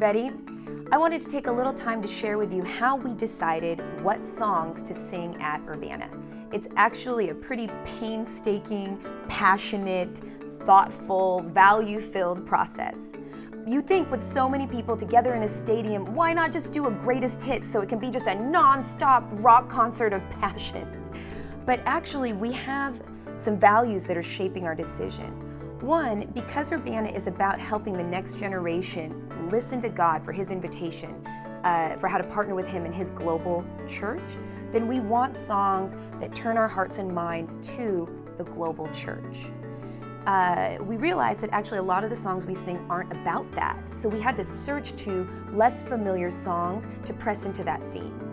everybody. I wanted to take a little time to share with you how we decided what songs to sing at Urbana. It's actually a pretty painstaking, passionate, thoughtful, value-filled process. You think with so many people together in a stadium, why not just do a greatest hits so it can be just a non-stop rock concert of passion? But actually, we have some values that are shaping our decision. One, because Urbana is about helping the next generation listen to God for His invitation, for how to partner with Him in His global church, then we want songs that turn our hearts and minds to the global church. We realized that actually a lot of the songs we sing aren't about that, so we had to search to less familiar songs to press into that theme.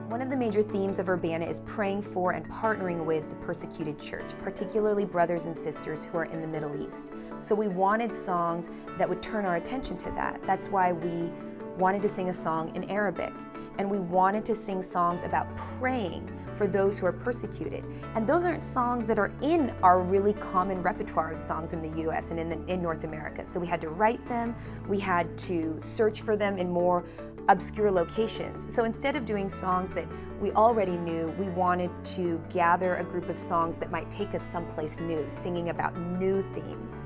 One of the major themes of Urbana is praying for and partnering with the persecuted church, particularly brothers and sisters who are in the Middle East. So we wanted songs that would turn our attention to that. That's why we wanted to sing a song in Arabic. And we wanted to sing songs about praying for those who are persecuted. And those aren't songs that are in our really common repertoire of songs in the US and in North America. So we had to write them, we had to search for them in more obscure locations. So instead of doing songs that we already knew, we wanted to gather a group of songs that might take us someplace new, singing about new themes.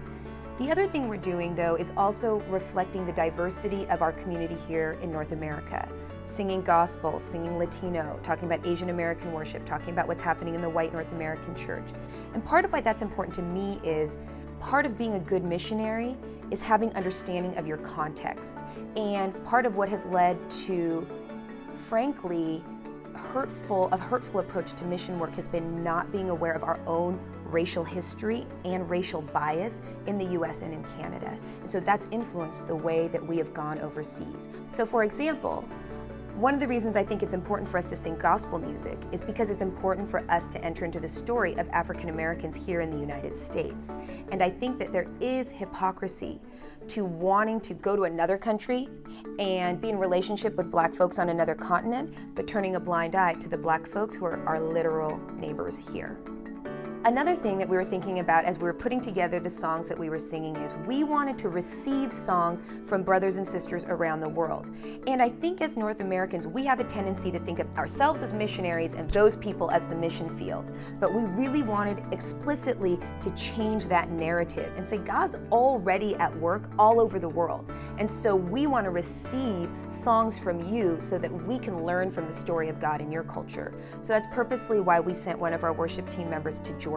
The other thing we're doing, though, is also reflecting the diversity of our community here in North America. Singing gospel, singing Latino, talking about Asian American worship, talking about what's happening in the white North American church. And part of why that's important to me is part of being a good missionary is having understanding of your context. And part of what has led to, frankly, hurtful approach to mission work has been not being aware of our own racial history and racial bias in the US and in Canada. And so that's influenced the way that we have gone overseas. So for example, one of the reasons I think it's important for us to sing gospel music is because it's important for us to enter into the story of African Americans here in the United States. And I think that there is hypocrisy to wanting to go to another country and be in relationship with Black folks on another continent, but turning a blind eye to the Black folks who are our literal neighbors here. Another thing that we were thinking about as we were putting together the songs that we were singing is we wanted to receive songs from brothers and sisters around the world. And I think as North Americans, we have a tendency to think of ourselves as missionaries and those people as the mission field. But we really wanted explicitly to change that narrative and say God's already at work all over the world. And so we want to receive songs from you so that we can learn from the story of God in your culture. So that's purposely why we sent one of our worship team members to Jordan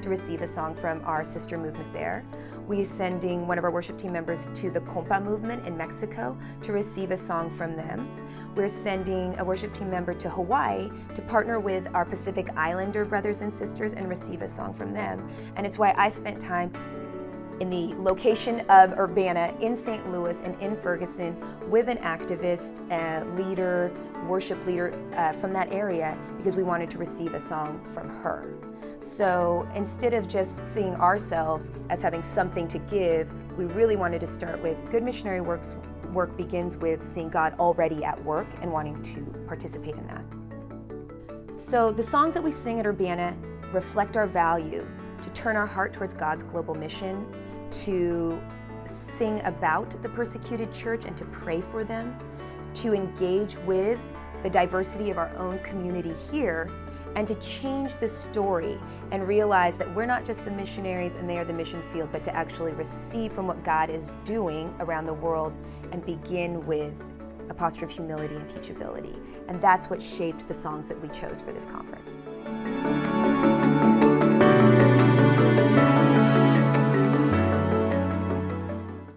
to receive a song from our sister movement there. We're sending one of our worship team members to the Compa movement in Mexico to receive a song from them. We're sending a worship team member to Hawaii to partner with our Pacific Islander brothers and sisters and receive a song from them. And it's why I spent time in the location of Urbana in St. Louis and in Ferguson with an activist, leader, worship leader from that area because we wanted to receive a song from her. So instead of just seeing ourselves as having something to give, we really wanted to start with good missionary work begins with seeing God already at work and wanting to participate in that. So the songs that we sing at Urbana reflect our value to turn our heart towards God's global mission, to sing about the persecuted church and to pray for them, to engage with the diversity of our own community here, and to change the story and realize that we're not just the missionaries and they are the mission field, but to actually receive from what God is doing around the world and begin with a posture of humility and teachability. And that's what shaped the songs that we chose for this conference.